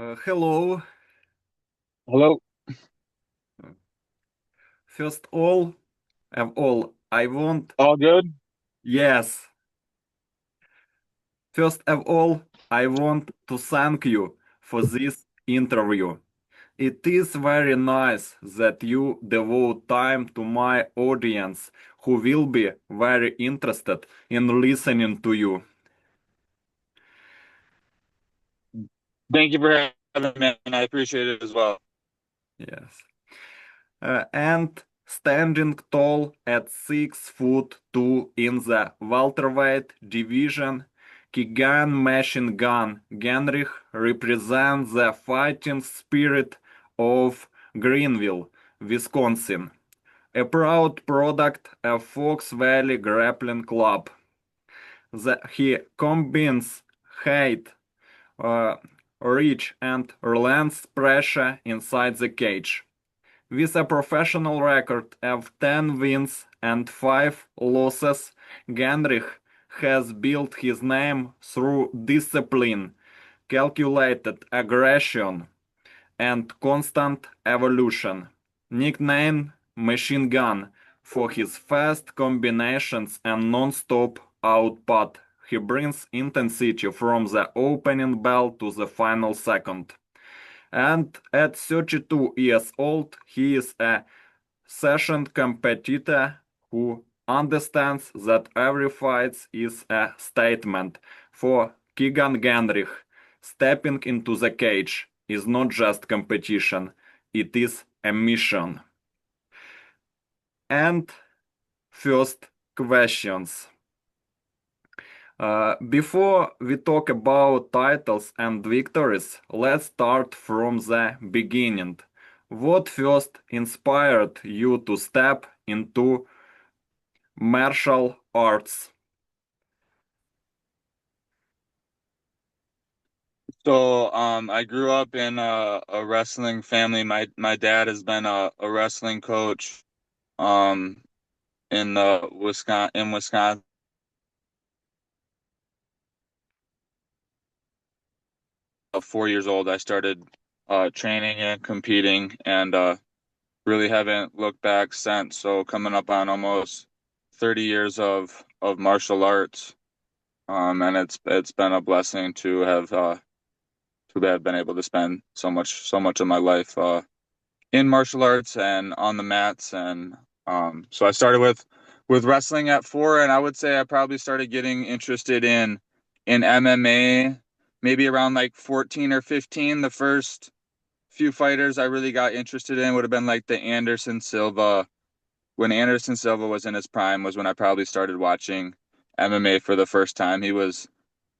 Hello. Hello. First of all, I want, All good? yes, first of all, I want to thank you for this interview. It is very nice that you devote time to my audience who will be very interested in listening to you. Thank you for having me, and I appreciate it as well. Yes. And standing tall at 6 foot 2 in the welterweight division, Kegan Machine Gun Gennrich represents the fighting spirit of Greenville, Wisconsin, a proud product of Fox Valley Grappling Club. He combines height, uh, reach, and relentless pressure inside the cage. With a professional record of 10 wins and 5 losses, Gennrich has built his name through discipline, calculated aggression, and constant evolution. Nicknamed Machine Gun for his fast combinations and non-stop output, he brings intensity from the opening bell to the final second. And at 32 years old, he is a seasoned competitor who understands that every fight is a statement. For Kegan Gennrich, stepping into the cage is not just competition, it is a mission. And first questions. Before we talk about titles and victories, let's start from the beginning. What first inspired you to step into martial arts? I grew up in a wrestling family. My dad has been a wrestling coach, um, in Wisconsin. 4 years old, I started training and competing, and really haven't looked back since. So coming up on almost 30 years of martial arts, and it's been a blessing to have been able to spend so much of my life in martial arts and on the mats. And so I started with wrestling at 4, and I would say I probably started getting interested in MMA maybe around like 14 or 15. The first few fighters I really got interested in would have been like the Anderson Silva. When Anderson Silva was in his prime was when I probably started watching MMA for the first time. He was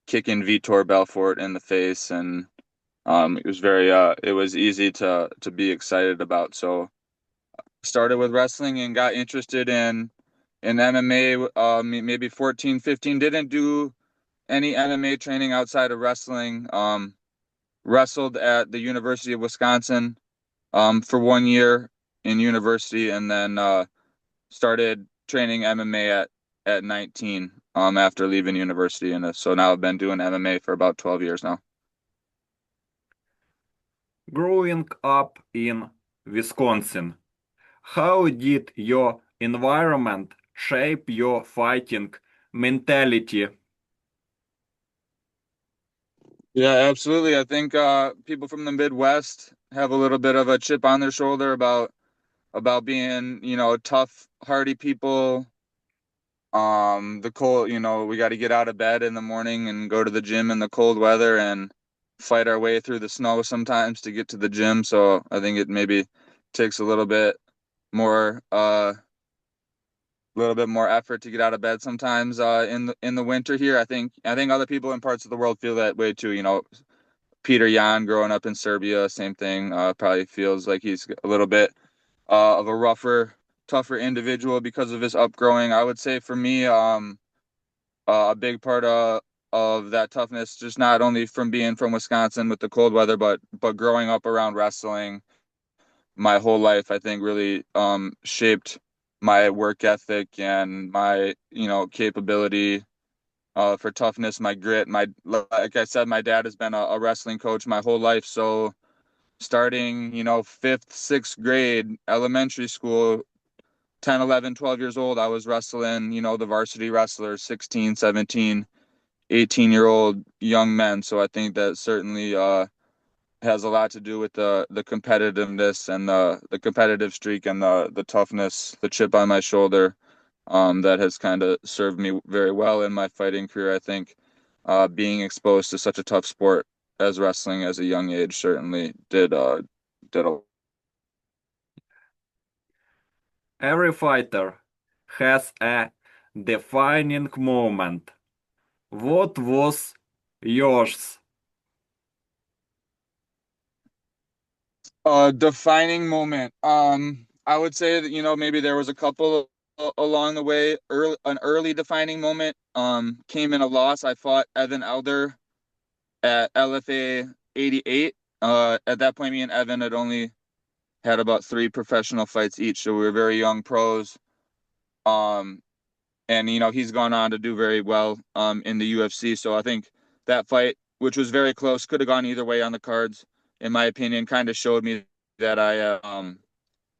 kicking Vitor Belfort in the face, and it was easy to be excited about. So started with wrestling and got interested in MMA maybe 14, 15. Didn't do any MMA training outside of wrestling. Wrestled at the University of Wisconsin for 1 year in university, and then started training MMA at 19 after leaving university. And so now I've been doing MMA for about 12 years now. Growing up in Wisconsin, how did your environment shape your fighting mentality? Yeah, absolutely. I think people from the Midwest have a little bit of a chip on their shoulder about being, tough, hardy people. The cold, we got to get out of bed in the morning and go to the gym in the cold weather and fight our way through the snow sometimes to get to the gym. So I think it maybe takes more uh a little bit more effort to get out of bed sometimes in the winter here. I think other people in parts of the world feel that way too. Peter Yan growing up in Serbia, same thing. Probably feels like he's a little bit of a tougher individual because of his upgrowing. I would say for me, a big part of that toughness, just not only from being from Wisconsin with the cold weather, but growing up around wrestling my whole life, I think really shaped my work ethic and my capability for toughness, my grit. Like I said, my dad has been a wrestling coach my whole life. So starting, fifth, sixth grade, elementary school, 10, 11, 12 years old, I was wrestling, the varsity wrestlers, 16, 17, 18-year-old young men. So I think that certainly has a lot to do with the competitiveness and the competitive streak and the toughness, the chip on my shoulder, that has kind of served me very well in my fighting career. I think being exposed to such a tough sport as wrestling as a young age certainly did a Every fighter has a defining moment. What was yours? defining moment. I would say that maybe there was a couple along the way. An early defining moment came in a loss. I fought Evan Elder at LFA 88. At that point, me and Evan had only had about three professional fights each, so we were very young pros. Um, and he's gone on to do very well in the UFC. So I think that fight, which was very close, could have gone either way on the cards, in my opinion, kind of showed me that I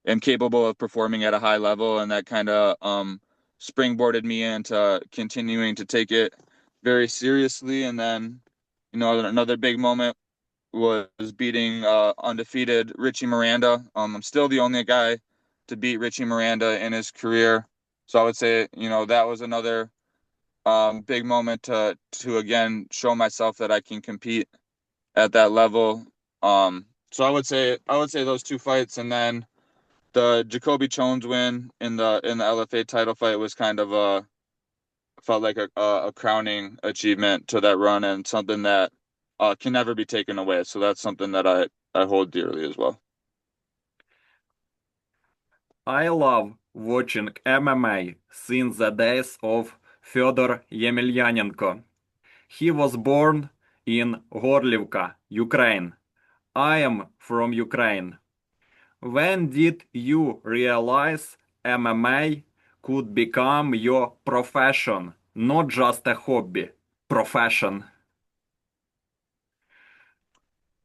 am capable of performing at a high level, and that kind of springboarded me into continuing to take it very seriously. And then, another big moment was beating undefeated Richie Miranda. I'm still the only guy to beat Richie Miranda in his career, so I would say that was another big moment to again show myself that I can compete at that level. So I would say those two fights, and then the Jacoby Jones win in the LFA title fight was kind of felt like a crowning achievement to that run, and something that can never be taken away. So that's something that I hold dearly as well. I love watching MMA since the days of Fyodor Yemelyanenko. He was born in Gorlivka, Ukraine. I am from Ukraine. When did you realize MMA could become your profession, not just a hobby? Profession.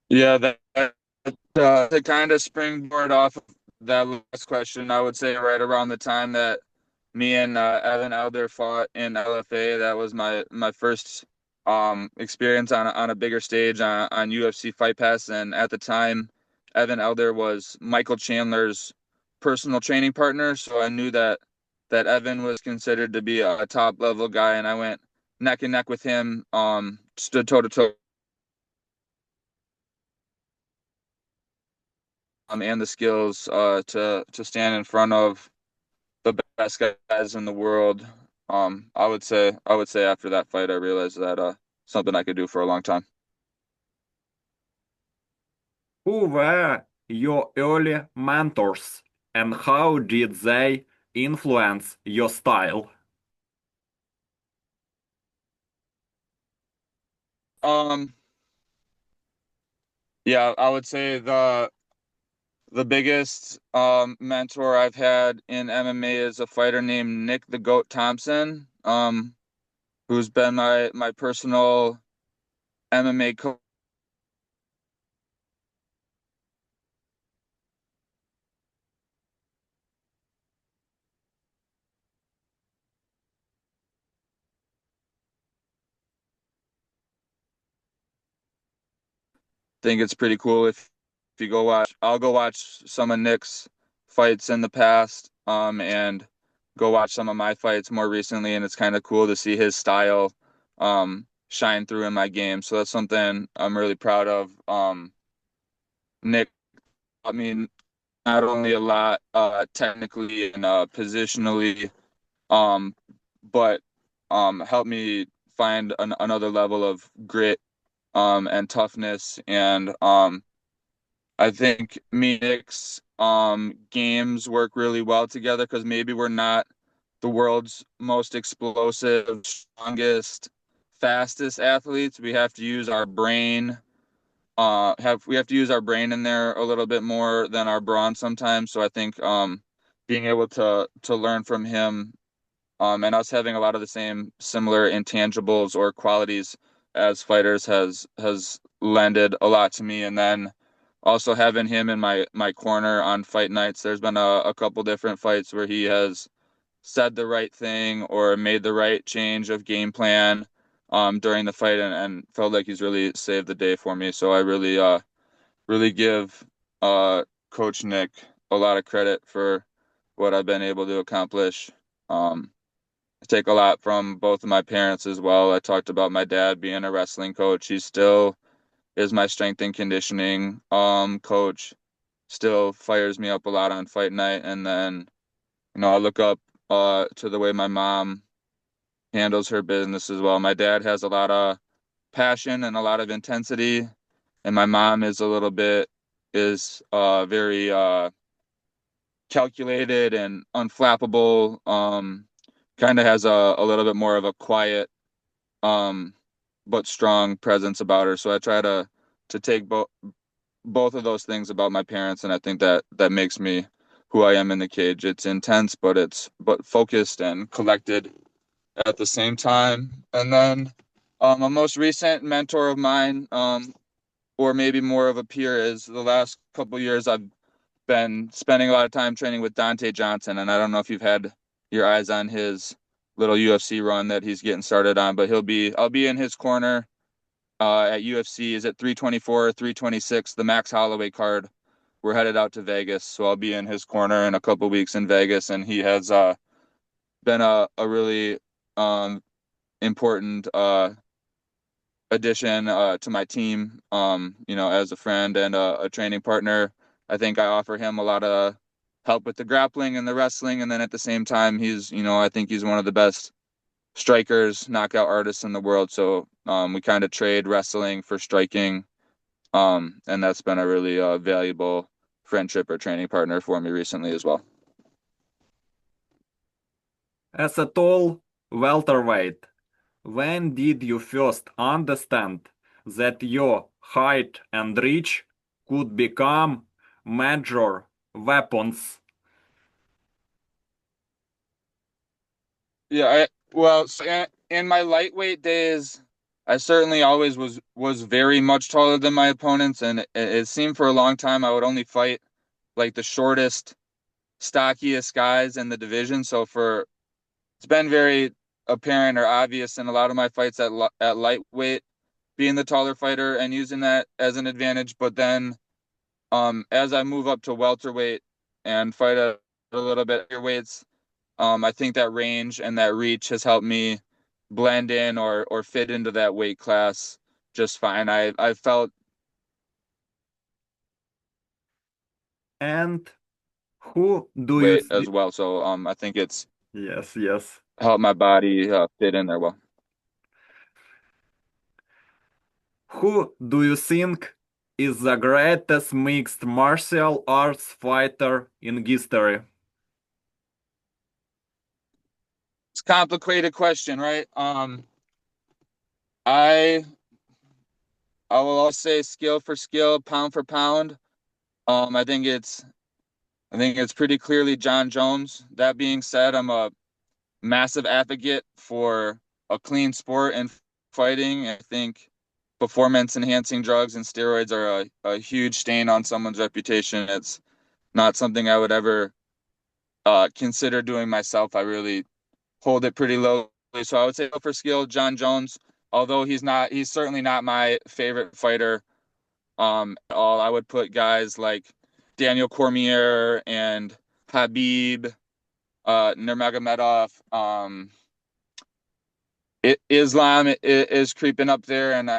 Yeah, to kind of springboard off of that last question, I would say right around the time that me and Evan Elder fought in LFA, that was my first experience on a bigger stage on UFC Fight Pass, and at the time, Evan Elder was Michael Chandler's personal training partner, so I knew that Evan was considered to be a top level guy, and I went neck and neck with him, stood toe to toe and the skills to stand in front of the best guys in the world. I would say after that fight, I realized that something I could do for a long time. Who were your early mentors and how did they influence your style? Um, yeah, I would say the biggest mentor I've had in MMA is a fighter named Nick the Goat Thompson, who's been my personal MMA coach. Think it's pretty cool if you go watch. I'll go watch some of Nick's fights in the past, and go watch some of my fights more recently, and it's kind of cool to see his style shine through in my game. So that's something I'm really proud of. Nick, I mean, not only a lot technically and positionally, um, but helped me find another level of grit and toughness, and I think me and Nick's games work really well together because maybe we're not the world's most explosive, strongest, fastest athletes. We have to use our brain. We have to use our brain in there a little bit more than our brawn sometimes. So I think being able to learn from him and us having a lot of the same similar intangibles or qualities as fighters has lended a lot to me. And then also having him in my corner on fight nights, there's been a couple different fights where he has said the right thing or made the right change of game plan during the fight, and felt like he's really saved the day for me. So I really give uh Coach Nick a lot of credit for what I've been able to accomplish. I take a lot from both of my parents as well. I talked about my dad being a wrestling coach. He still is my strength and conditioning coach. Still fires me up a lot on fight night. And then, I look up to the way my mom handles her business as well. My dad has a lot of passion and a lot of intensity, and my mom is a little bit is very calculated and unflappable. Kind of has a little bit more of a quiet um, but strong presence about her. So I try to take both of those things about my parents, and I think that makes me who I am in the cage. It's intense, but it's focused and collected at the same time. And then a most recent mentor of mine, or maybe more of a peer, is the last couple years I've been spending a lot of time training with Dante Johnson, and I don't know if you've had your eyes on his little UFC run that he's getting started on, but I'll be in his corner at UFC. Is it 324 or 326, the Max Holloway card? We're headed out to Vegas, so I'll be in his corner in a couple weeks in Vegas, and he has been a really important addition to my team. As a friend and a training partner, I think I offer him a lot of help with the grappling and the wrestling, and then at the same time, I think he's one of the best strikers, knockout artists in the world. So we kind of trade wrestling for striking, and that's been a really valuable friendship or training partner for me recently as well. As a tall welterweight, when did you first understand that your height and reach could become major weapons? Yeah, well, so in my lightweight days, I certainly always was very much taller than my opponents, and it seemed for a long time I would only fight like the shortest, stockiest guys in the division. So for it's been very apparent or obvious in a lot of my fights at lightweight, being the taller fighter and using that as an advantage. But then, as I move up to welterweight and fight at a little bit higher weights, I think that range and that reach has helped me blend in or fit into that weight class just fine. I felt And who do you weight as see? well, so I think it's Yes, yes. helped my body fit in there well. Who do you think is the greatest mixed martial arts fighter in history? It's a complicated question, right? I I will all say skill for skill, pound for pound. Um, I think it's I think it's pretty clearly John Jones. That being said, I'm a massive advocate for a clean sport and fighting. I think performance enhancing drugs and steroids are a huge stain on someone's reputation. It's not something I would ever consider doing myself. I really hold it pretty low. So I would say for skill, John Jones, although he's certainly not my favorite fighter at all. I would put guys like Daniel Cormier and Habib, Nurmagomedov, Islam is creeping up there, and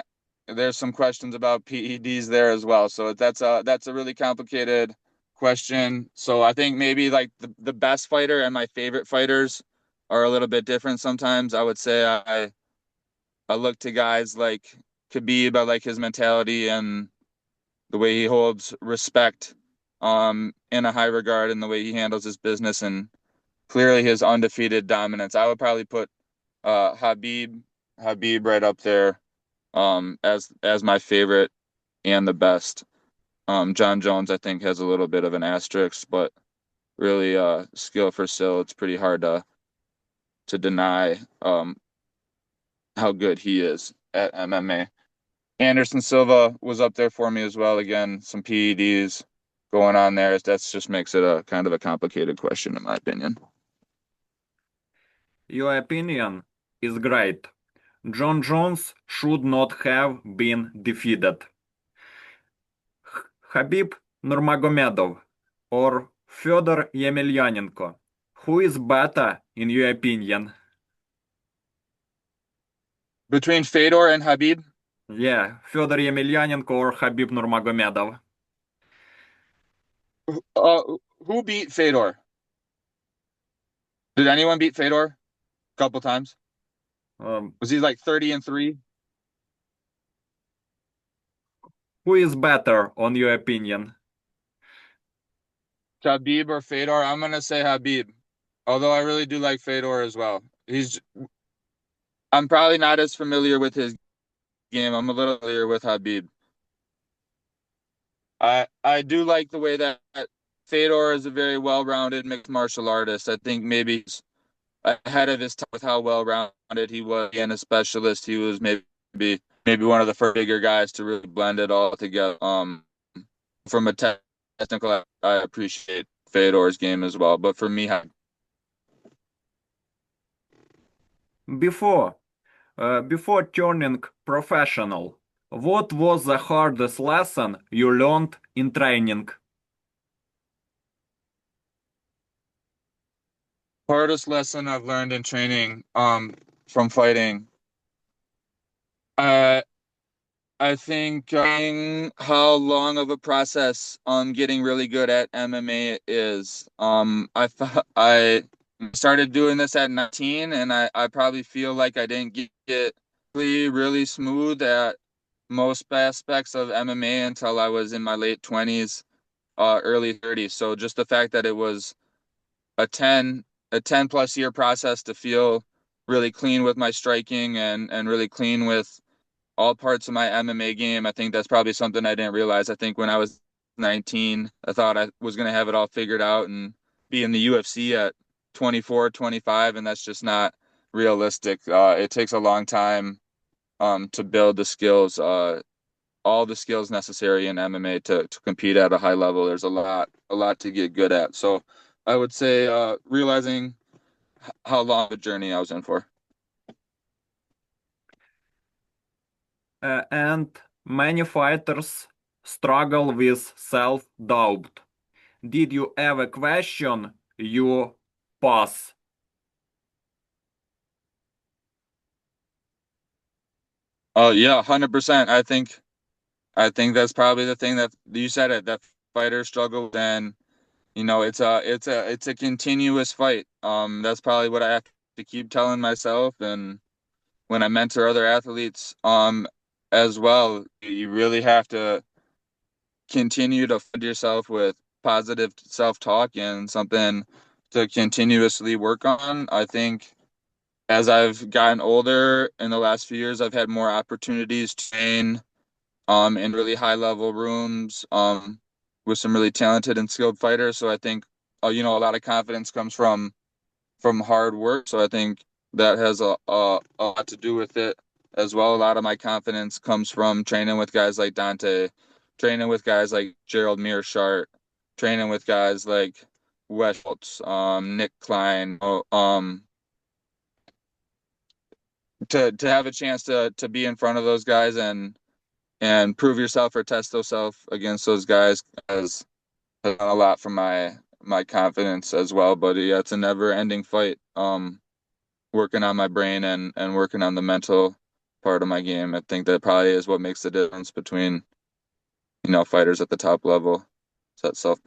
there's some questions about PEDs there as well. So that's a really complicated question. So I think maybe like the best fighter and my favorite fighters are a little bit different sometimes. I would say I look to guys like Khabib. I like his mentality and the way he holds respect in a high regard, and the way he handles his business, and clearly his undefeated dominance. I would probably put Habib right up there as my favorite and the best. John Jones I think has a little bit of an asterisk, but really skill for skill, it's pretty hard to to deny how good he is at MMA. Anderson Silva was up there for me as well. Again, some PEDs going on there. That's just makes it a kind of a complicated question in my opinion. Your opinion is great. John Jones should not have been defeated. Khabib Nurmagomedov or Fyodor Yemelyanenko. Who is better in your opinion? Between Fedor and Habib, Yeah, Fyodor Yemelyanenko or Khabib Nurmagomedov. uh, who beat Fedor? Did anyone beat Fedor a couple times? Um, Was he like 30-3? who is better on your opinion? Habib or Fedor? I'm gonna say Habib. Although I really do like Fedor as well. I'm probably not as familiar with his game. I'm a little familiar with Habib. I do like the way that Fedor is a very well-rounded mixed martial artist. I think maybe he's ahead of his time with how well-rounded he was and a specialist. He was maybe one of the first bigger guys to really blend it all together. From a technical, I appreciate Fedor's game as well. But for me, Before, before turning professional, what was the hardest lesson you learned in training? hardest lesson I've learned in training, from fighting. Uh, I think how long of a process getting really good at MMA is. I started doing this at 19, and I probably feel like I didn't get really smooth at most aspects of MMA until I was in my late 20s, early 30s. So just the fact that it was a 10 a 10 plus year process to feel really clean with my striking and really clean with all parts of my MMA game. I think that's probably something I didn't realize. I think when I was 19, I thought I was going to have it all figured out and be in the UFC at 24, 25, and that's just not realistic. It takes a long time to build the skills, all the skills necessary in MMA to compete at a high level. There's a lot to get good at. So I would say realizing how long the journey I was in for. And many fighters struggle with self-doubt. Did you ever question your path? Oh yeah, 100%. I think that's probably the thing that you said it that fighters struggle with, and it's a continuous fight. That's probably what I have to keep telling myself, and when I mentor other athletes, as well, you really have to continue to fund yourself with positive self-talk and something to continuously work on. I think as I've gotten older in the last few years, I've had more opportunities to train in really high level rooms with some really talented and skilled fighters. So I think a lot of confidence comes from hard work. So I think that has a lot to do with it as well. A lot of my confidence comes from training with guys like Dante, training with guys like Gerald Mearshart, training with guys like Wes Schultz, Nick Klein, to have a chance to be in front of those guys and prove yourself or test yourself against those guys has done a lot for my confidence as well. But yeah, it's a never ending fight. Working on my brain and working on the mental part of my game. I think that probably is what makes the difference between, fighters at the top level. It's that self.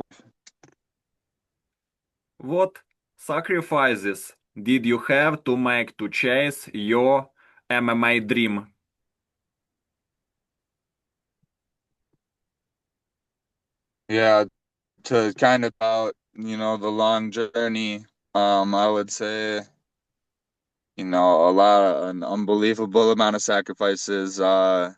What sacrifices did you have to make to chase your MMA dream? Yeah, to kind of out, the long journey. I would say, an unbelievable amount of sacrifices. I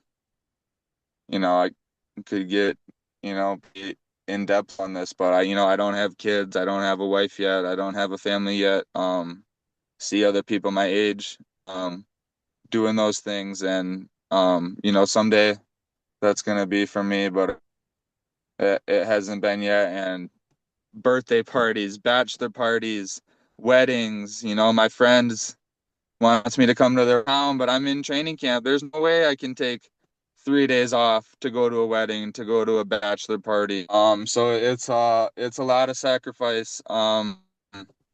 could get, be in depth on this, but I don't have kids. I don't have a wife yet. I don't have a family yet. see other people my age doing those things, and someday that's gonna be for me, but it hasn't been yet. And birthday parties, bachelor parties, weddings, my friends wants me to come to their town, but I'm in training camp. There's no way I can take 3 days off to go to a wedding, to go to a bachelor party. So it's a lot of sacrifice.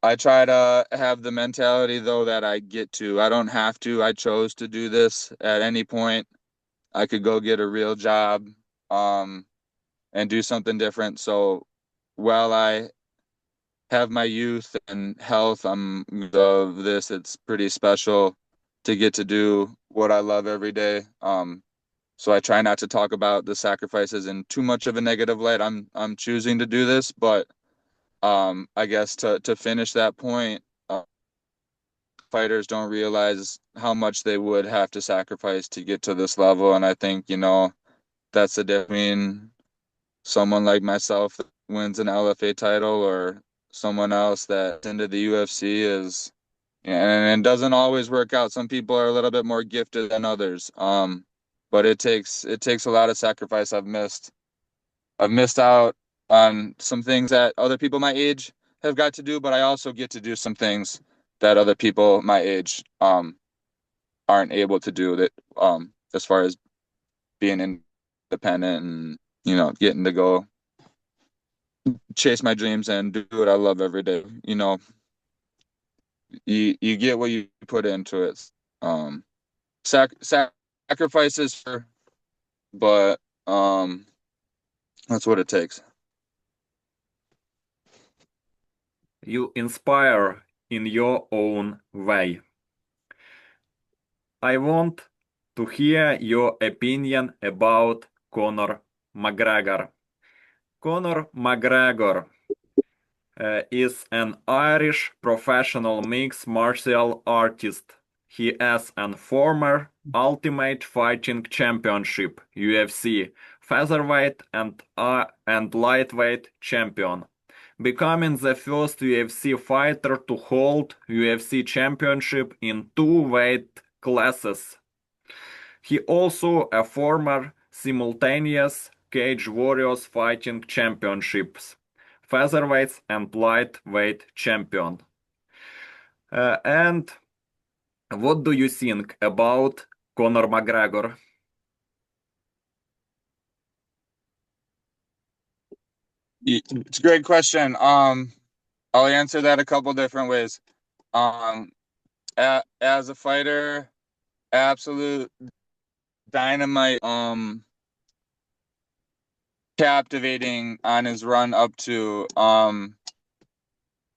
I try to have the mentality though that I get to. I don't have to. I chose to do this at any point. I could go get a real job, um, and do something different. So while I have my youth and health, of this, it's pretty special to get to do what I love every day. So I try not to talk about the sacrifices in too much of a negative light. I'm choosing to do this, but I guess to finish that point, fighters don't realize how much they would have to sacrifice to get to this level, and I think that's the difference between someone like myself that wins an LFA title or someone else that's into the UFC is, and it doesn't always work out. Some people are a little bit more gifted than others. But it takes a lot of sacrifice. I've missed out on some things that other people my age have got to do, but I also get to do some things that other people my age aren't able to do, that as far as being independent and getting to go chase my dreams and do what I love every day. You get what you put into it. Um, sacrifices but that's what it takes. You inspire in your own way. I want to hear your opinion about Conor McGregor. Conor McGregor is an Irish professional mixed martial artist. He is a former Ultimate Fighting Championship (UFC) featherweight and lightweight champion, becoming the first UFC fighter to hold UFC championship in two weight classes. He also a former simultaneous Cage Warriors Fighting Championships featherweight and lightweight champion. And what do you think about Conor McGregor? It's a great question. I'll answer that a couple different ways. Um, as a fighter, absolute dynamite. Captivating on his run up to.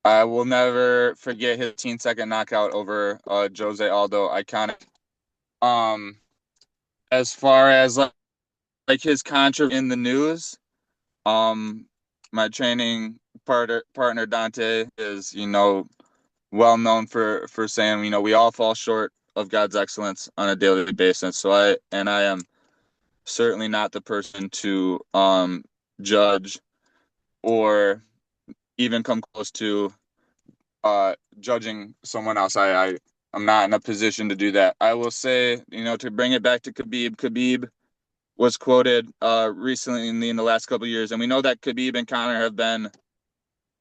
I will never forget his 15-second knockout over Jose Aldo. Iconic. Um, as far as like his contra in the news, um, my training partner Dante is well known for saying we all fall short of God's excellence on a daily basis. So I am certainly not the person to judge or even come close to judging someone else. I'm not in a position to do that. I will say, to bring it back to Khabib. Khabib was quoted recently in the last couple of years, and we know that Khabib and Conor have been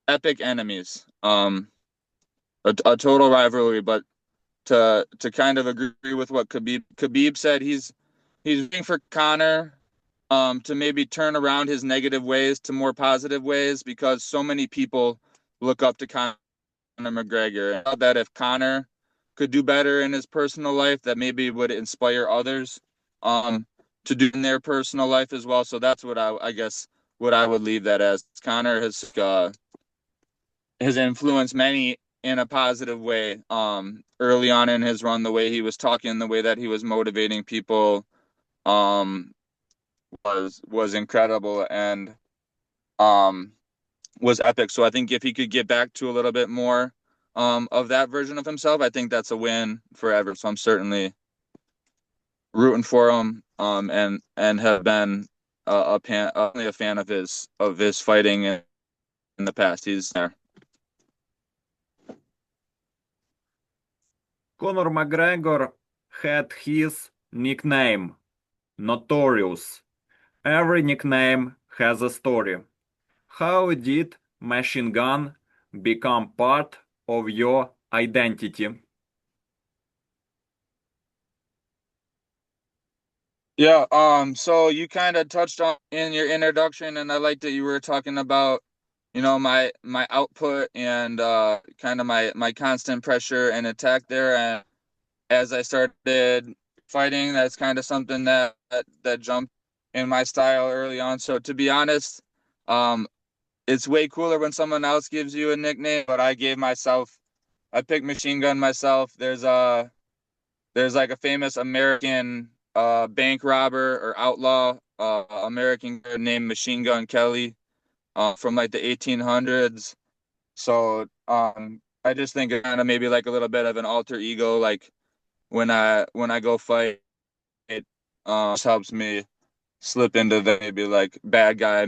epic enemies, a total rivalry. But to kind of agree with what Khabib said, he's waiting for Conor to maybe turn around his negative ways to more positive ways, because so many people look up to Conor McGregor, and that if Conor could do better in his personal life, that maybe would inspire others to do in their personal life as well. So that's what I guess what I would leave that as. Conor has influenced many in a positive way. Early on in his run, the way he was talking, the way that he was motivating people, um, was incredible, and um, was epic. So I think if he could get back to a little bit more of that version of himself, I think that's a win forever. So I'm certainly rooting for him, and have been a fan of his fighting in, the past. He's there. Conor McGregor had his nickname, Notorious. Every nickname has a story. How did Machine Gun become part of your identity? Yeah, so you kind of touched on in your introduction, and I like that you were talking about, my output and kind of my constant pressure and attack there. And as I started fighting, that's kind of something that jumped in my style early on. So to be honest, um, it's way cooler when someone else gives you a nickname, but I picked Machine Gun myself. There's like a famous American bank robber or outlaw American named Machine Gun Kelly from like the 1800s. So I just think it kind of maybe like a little bit of an alter ego. Like when I go fight, it just helps me slip into the maybe like bad guy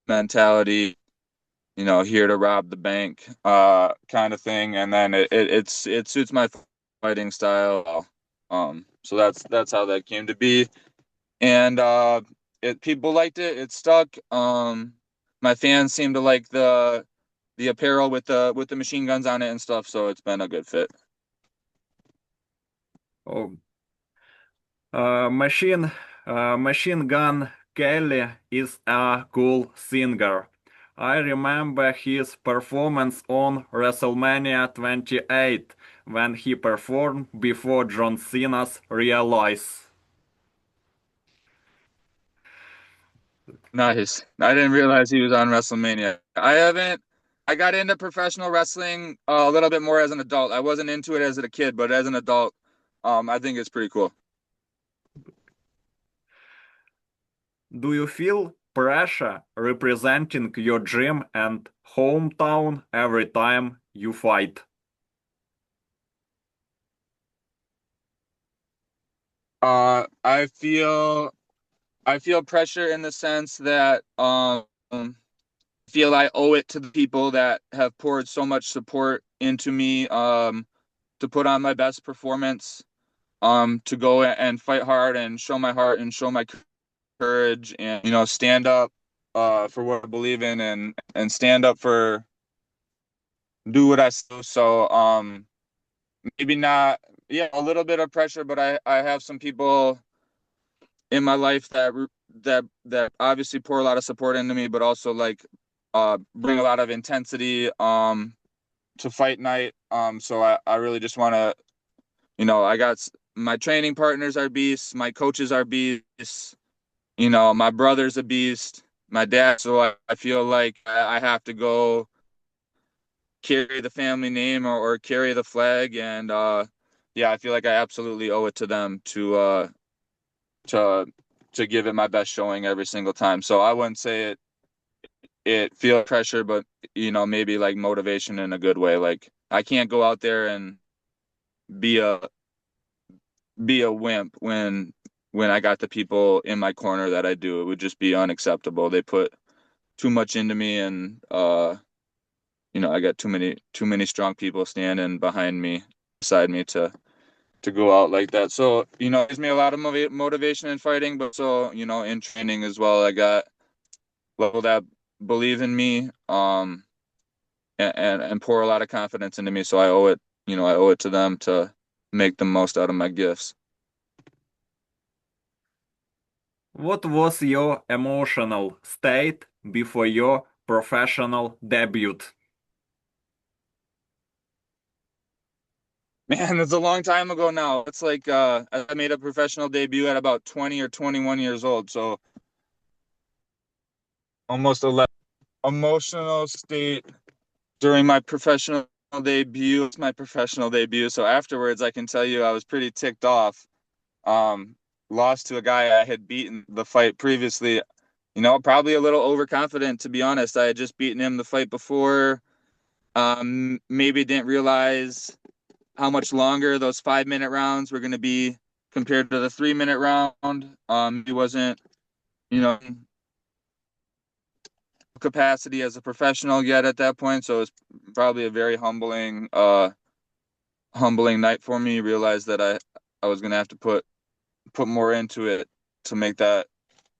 mentality. Here to rob the bank, kind of thing, and then it suits my fighting style. So that's how that came to be, and it people liked it. It stuck. My fans seem to like the apparel with the machine guns on it and stuff. So it's been a good fit. Oh, uh, Machine Machine Gun Kelly is a cool singer. I remember his performance on WrestleMania 28 when he performed before John Cena's Realize. Nice. I didn't realize he was on WrestleMania. I haven't. I got into professional wrestling a little bit more as an adult. I wasn't into it as a kid, but as an adult, I think it's pretty cool. Do you feel pressure representing your gym and hometown every time you fight? I feel pressure in the sense that feel I owe it to the people that have poured so much support into me to put on my best performance, to go and fight hard and show my heart and show my courage and stand up for what I believe in and stand up for do what I do. So maybe not, yeah, a little bit of pressure, but I have some people in my life that obviously pour a lot of support into me, but also like bring a lot of intensity to fight night. So I really just want to, I got my training partners are beasts, my coaches are beasts, my brother's a beast, my dad. So I feel like I have to go carry the family name or carry the flag, and yeah, I feel like I absolutely owe it to them to to give it my best showing every single time. So I wouldn't say it feel pressure, but maybe like motivation in a good way. Like I can't go out there and be a be a wimp when I got the people in my corner that I do. It would just be unacceptable. They put too much into me, and I got too many strong people standing behind me, beside me to go out like that. So, it gives me a lot of motivation in fighting, but so, in training as well, I got people that believe in me, and pour a lot of confidence into me. So I owe it to them to make the most out of my gifts. What was your emotional state before your professional debut? Man, it's a long time ago now. It's like I made a professional debut at about 20 or 21 years old. So almost 11. Emotional state during my professional debut. It's my professional debut. So afterwards, I can tell you I was pretty ticked off. Um, Lost to a guy I had beaten the fight previously. Probably a little overconfident, to be honest. I had just beaten him the fight before. Maybe didn't realize how much longer those 5-minute rounds were going to be compared to the 3-minute round. He wasn't, you know, capacity as a professional yet at that point. So it was probably a very humbling night for me. Realized that I was gonna have to put more into it to make that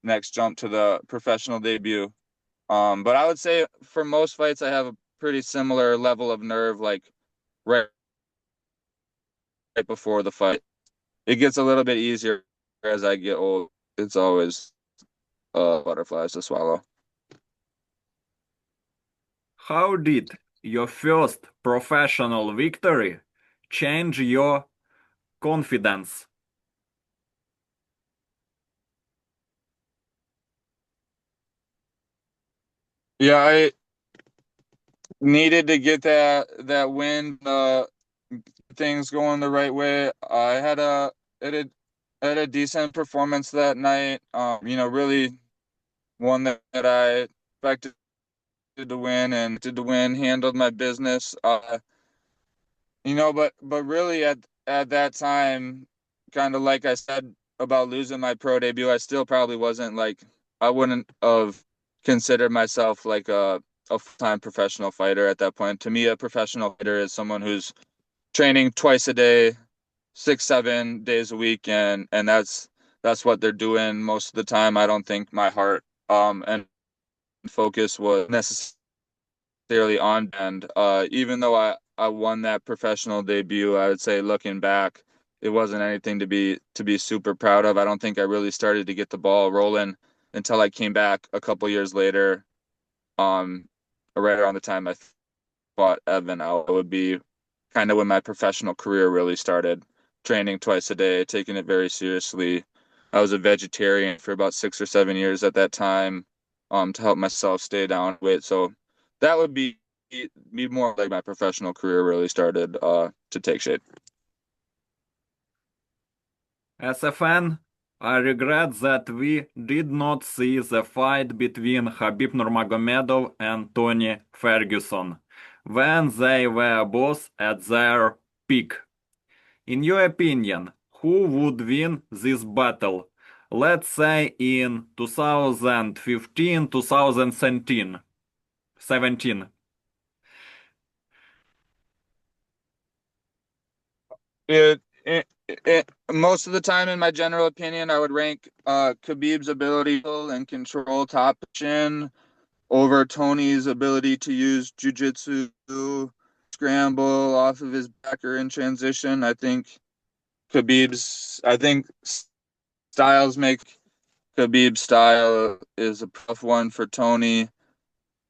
next jump to the professional debut. But I would say for most fights, I have a pretty similar level of nerve, like right, right before the fight. It gets a little bit easier as I get old. It's always butterflies to swallow. How did your first professional victory change your confidence? Yeah, I needed to get that win. Things going the right way. Had a had a decent performance that night. Really one that I expected to win and did to win. Handled my business. But really at that time, kind of like I said about losing my pro debut, I still probably wasn't like I wouldn't have considered myself like a full-time professional fighter at that point. To me, a professional fighter is someone who's training twice a day, 6, 7 days a week, and that's what they're doing most of the time. I don't think my heart and focus was necessarily on band. Even though I won that professional debut, I would say looking back, it wasn't anything to be super proud of. I don't think I really started to get the ball rolling until I came back a couple years later. Um, right around the time I fought Evan out would be kind of when my professional career really started. Training twice a day, taking it very seriously. I was a vegetarian for about 6 or 7 years at that time, to help myself stay down weight. So that would be more like my professional career really started to take shape. As a fan, I regret that we did not see the fight between Khabib Nurmagomedov and Tony Ferguson when they were both at their peak. In your opinion, who would win this battle? Let's say in 2015, 2017, 17. Most of the time, in my general opinion, I would rank Khabib's ability and control top chin over Tony's ability to use jujitsu, scramble off of his backer in transition. I think styles make Khabib's style is a tough one for Tony.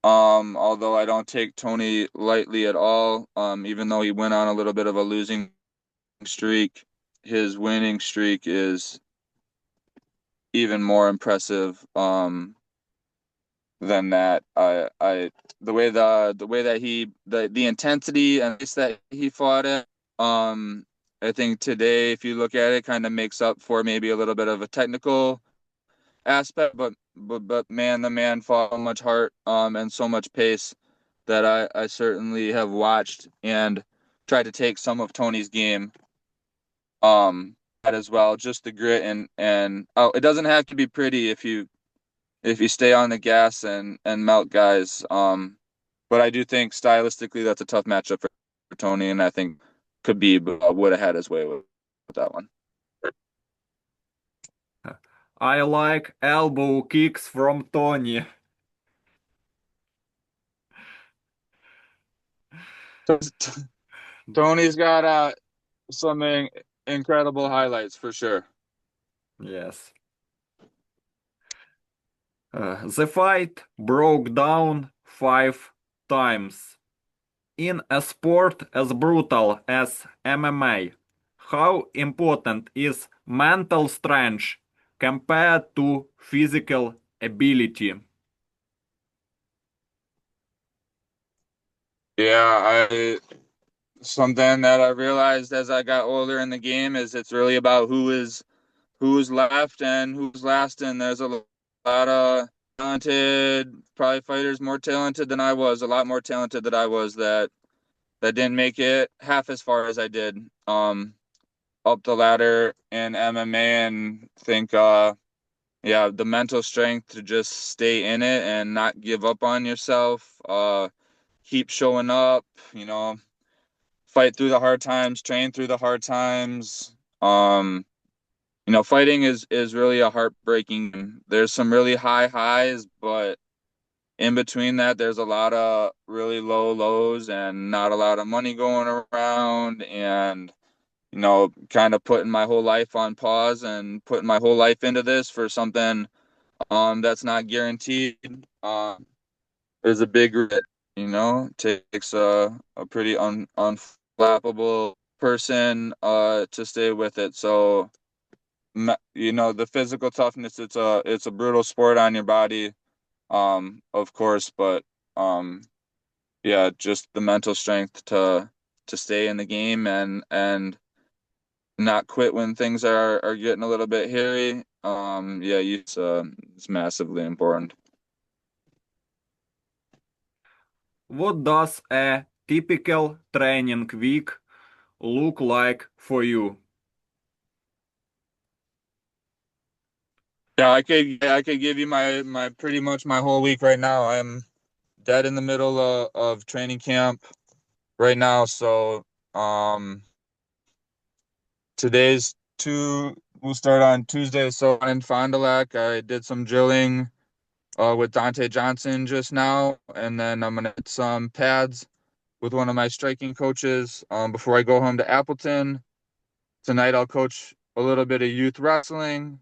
Although I don't take Tony lightly at all. Even though he went on a little bit of a losing streak, his winning streak is even more impressive. Than that. The way that the intensity and pace that he fought it. I think today, if you look at it, kind of makes up for maybe a little bit of a technical aspect, but man, the man fought so much heart and so much pace that I certainly have watched and tried to take some of Tony's game as well. Just the grit and oh, it doesn't have to be pretty if you stay on the gas and melt guys. But I do think stylistically that's a tough matchup for Tony, and I think Khabib would have had his way with that one. I like elbow kicks from Tony. Tony's got some incredible highlights for sure. Yes. The fight broke down 5 times. In a sport as brutal as MMA, how important is mental strength compared to physical ability? Yeah, I something that I realized as I got older in the game is it's really about who's left and who's last, and there's a lot of talented, probably fighters more talented than I was, a lot more talented than I was that didn't make it half as far as I did up the ladder in MMA, and think yeah, the mental strength to just stay in it and not give up on yourself, keep showing up, you know, fight through the hard times, train through the hard times. Fighting is really a heartbreaking. There's some really high highs, but in between that, there's a lot of really low lows and not a lot of money going around, and kind of putting my whole life on pause and putting my whole life into this for something that's not guaranteed is a big risk. Takes a pretty unflappable person to stay with it. So the physical toughness, it's a brutal sport on your body, of course, but um yeah, just the mental strength to stay in the game and not quit when things are getting a little bit hairy. Yeah, it's massively important. What does a typical training week look like for you? Yeah, I could give you my pretty much my whole week right now. I'm dead in the middle of training camp right now, so um today's two we'll start on Tuesday. So in Fond du Lac, I did some drilling with Dante Johnson just now, and then I'm gonna hit some pads with one of my striking coaches before I go home to Appleton. Tonight I'll coach a little bit of youth wrestling,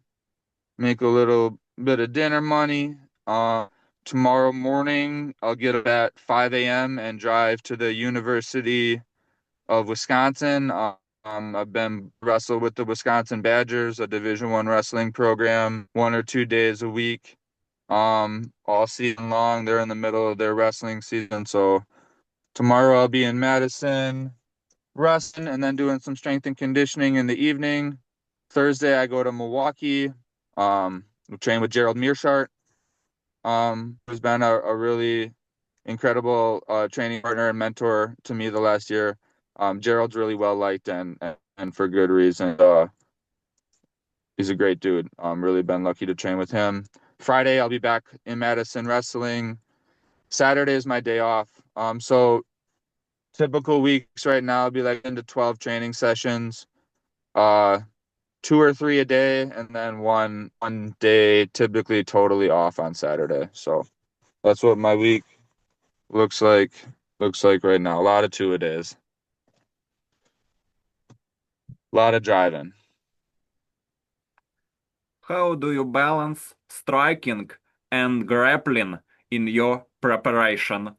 make a little bit of dinner money. Uh, Tomorrow morning I'll get up at 5 a.m. and drive to the University of Wisconsin. I've been wrestled with the Wisconsin Badgers, a Division I wrestling program, 1 or 2 days a week, all season long. They're in the middle of their wrestling season, so tomorrow I'll be in Madison wrestling and then doing some strength and conditioning in the evening. Thursday I go to Milwaukee, train with Gerald Mearshart, who's been a really incredible training partner and mentor to me the last year. Gerald's really well liked and for good reason. He's a great dude. Really been lucky to train with him. Friday I'll be back in Madison wrestling. Saturday is my day off. So typical weeks right now would be like into 12 training sessions, uh, 2 or 3 a day, and then one day typically totally off on Saturday. So that's what my week looks like right now. A lot of 2 a days, a lot of driving. How do you balance striking and grappling in your preparation?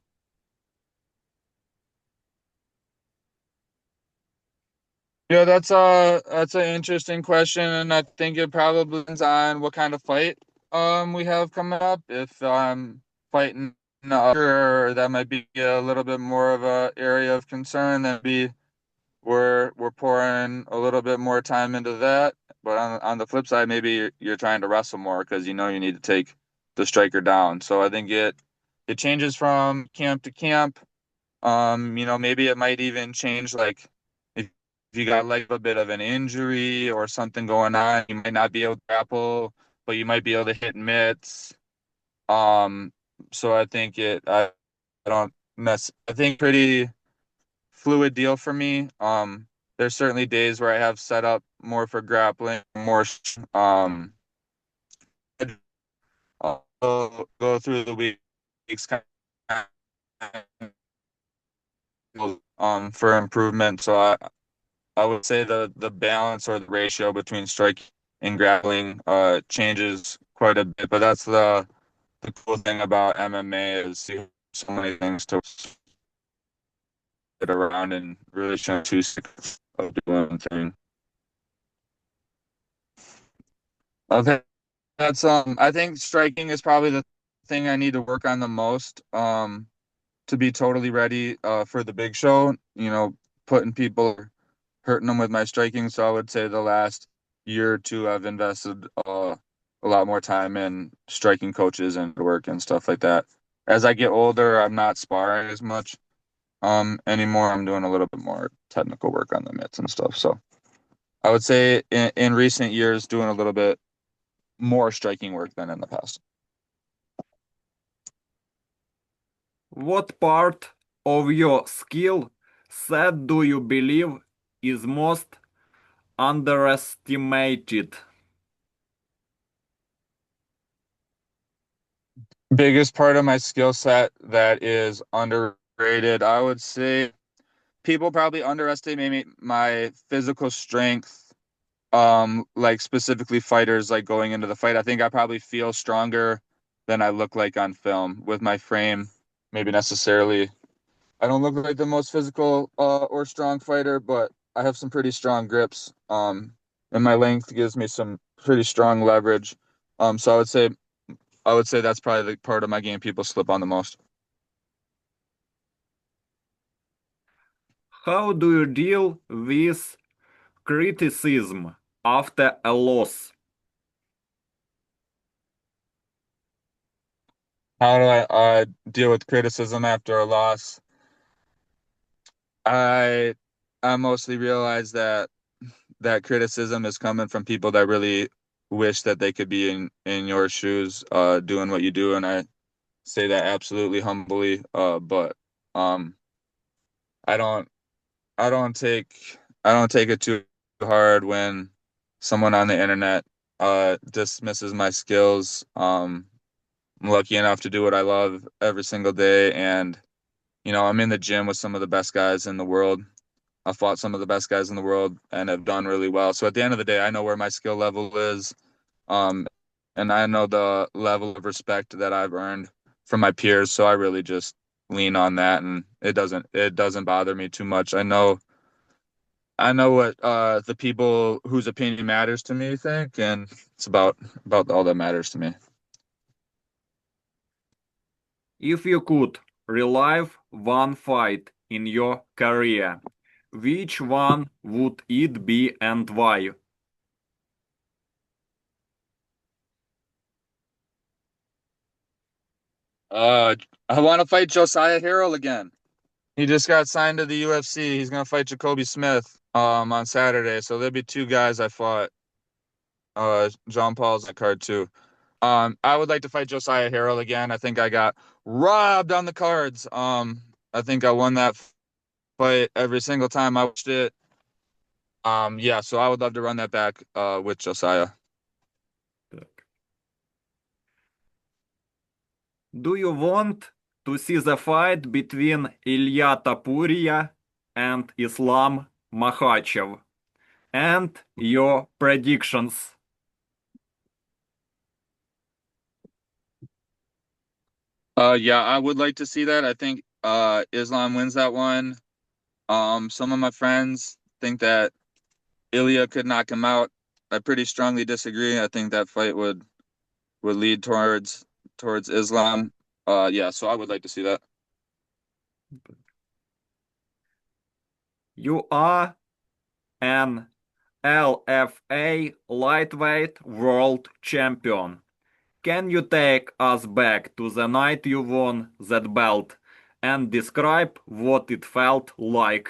Yeah, that's an interesting question, and I think it probably depends on what kind of fight we have coming up. If I'm fighting sure, that might be a little bit more of a area of concern. That be we're pouring a little bit more time into that. But on the flip side, maybe you're trying to wrestle more because you need to take the striker down. So I think it changes from camp to camp. Maybe it might even change like if you got like a bit of an injury or something going on, you might not be able to grapple, but you might be able to hit mitts. Um, so I think I don't mess. I think pretty fluid deal for me. There's certainly days where I have set up more for grappling, more I'll go through the weeks kind of, for improvement. So I would say the balance or the ratio between strike and grappling changes quite a bit, but that's the cool thing about MMA is you have so many things to get around and really show 2 seconds of doing one thing. Okay, that's I think striking is probably the thing I need to work on the most to be totally ready for the big show. Putting people hurting them with my striking. So I would say the last year or two, I've invested a lot more time in striking coaches and work and stuff like that. As I get older, I'm not sparring as much anymore. I'm doing a little bit more technical work on the mitts and stuff. So I would say in recent years, doing a little bit more striking work than in the past. What part of your skill That do you believe is most underestimated? Biggest part of my skill set that is underrated, I would say people probably underestimate my physical strength. Like specifically fighters like going into the fight. I think I probably feel stronger than I look like on film with my frame. Maybe necessarily I don't look like the most physical or strong fighter, but I have some pretty strong grips. And my length gives me some pretty strong leverage. So I would say that's probably the part of my game people slip on the most. How do you deal with criticism after a loss? How do I deal with criticism after a loss? I I mostly realize that criticism is coming from people that really wish that they could be in your shoes, doing what you do, and I say that absolutely humbly. But um, I don't I don't take I don't take it too hard when someone on the internet dismisses my skills. I'm lucky enough to do what I love every single day, and I'm in the gym with some of the best guys in the world. I fought some of the best guys in the world and have done really well. So at the end of the day, I know where my skill level is, um, and I know the level of respect that I've earned from my peers. So I really just lean on that, and it doesn't bother me too much. I know what the people whose opinion matters to me think, and it's about all that matters to me. If you could relive one fight in your career, which one would it be and why? Uh, I want to fight Josiah Harrell again. He just got signed to the UFC. He's gonna fight Jacoby Smith on Saturday. So there'll be two guys I fought. John Paul's on the card too. I would like to fight Josiah Harrell again. I think I got robbed on the cards. I think I won that fight every single time I watched it. Yeah, so I would love to run that back with Josiah. Do you want to see the fight between Ilya Tapuria and Islam Makhachev? And your predictions? Yeah, I would like to see that. I think Islam wins that one. Some of my friends think that Ilya could knock him out. I pretty strongly disagree. I think that fight would lead towards Islam. Yeah, so I would like to see that. You are an LFA Lightweight World Champion. Can you take us back to the night you won that belt and describe what it felt like?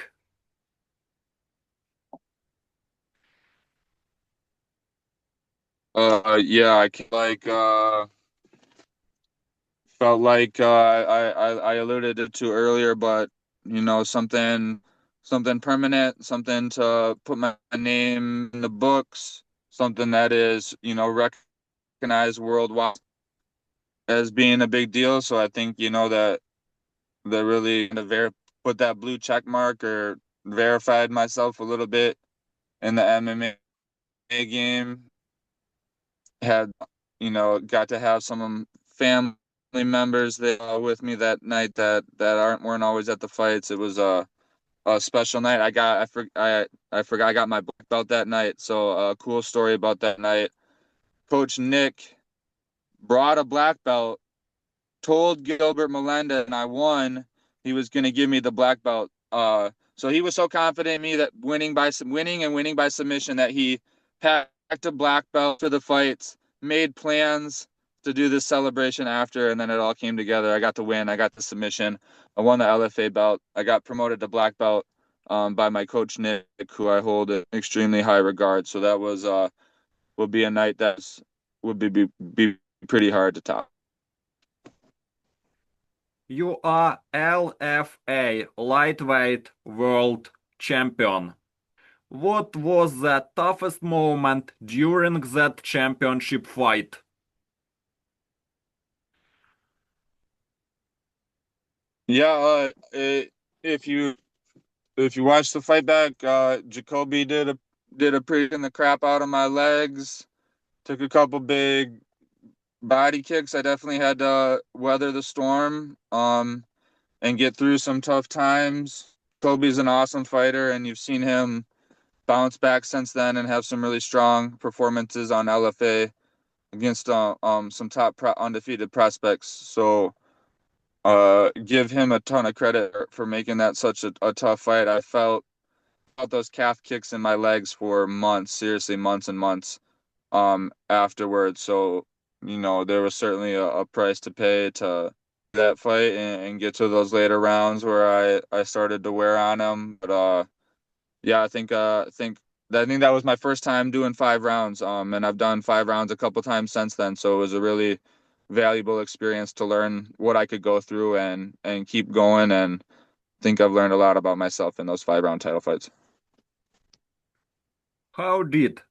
Yeah, felt like I alluded it to earlier, but something permanent, something to put my name in the books, something that is recognized worldwide as being a big deal. So I think that really kind of put that blue check mark or verified myself a little bit in the MMA game. Had got to have some family members there with me that night that aren't weren't always at the fights. It was a special night. I forgot I got my black belt that night. So a cool story about that night. Coach Nick brought a black belt, told Gilbert Melendez, and I won. He was going to give me the black belt. So he was so confident in me that winning by submission that he packed a black belt for the fights, made plans to do this celebration after, and then it all came together. I got the win. I got the submission. I won the LFA belt. I got promoted to black belt by my coach Nick, who I hold in extremely high regard. So that would be a night that would be pretty hard to top. You are LFA Lightweight World Champion. What was the toughest moment during that championship fight? Yeah, if you watch the fight back, Jacoby did a pretty in the crap out of my legs. Took a couple big body kicks. I definitely had to weather the storm, and get through some tough times. Kobe's an awesome fighter, and you've seen him bounce back since then and have some really strong performances on LFA against some top undefeated prospects. So give him a ton of credit for making that such a tough fight. I felt those calf kicks in my legs for months, seriously months and months afterwards. So there was certainly a price to pay to that fight and get to those later rounds where I started to wear on him. But yeah, I think that was my first time doing 5 rounds. And I've done 5 rounds a couple times since then. So it was a really valuable experience to learn what I could go through and keep going. And I think I've learned a lot about myself in those 5 round title fights. How did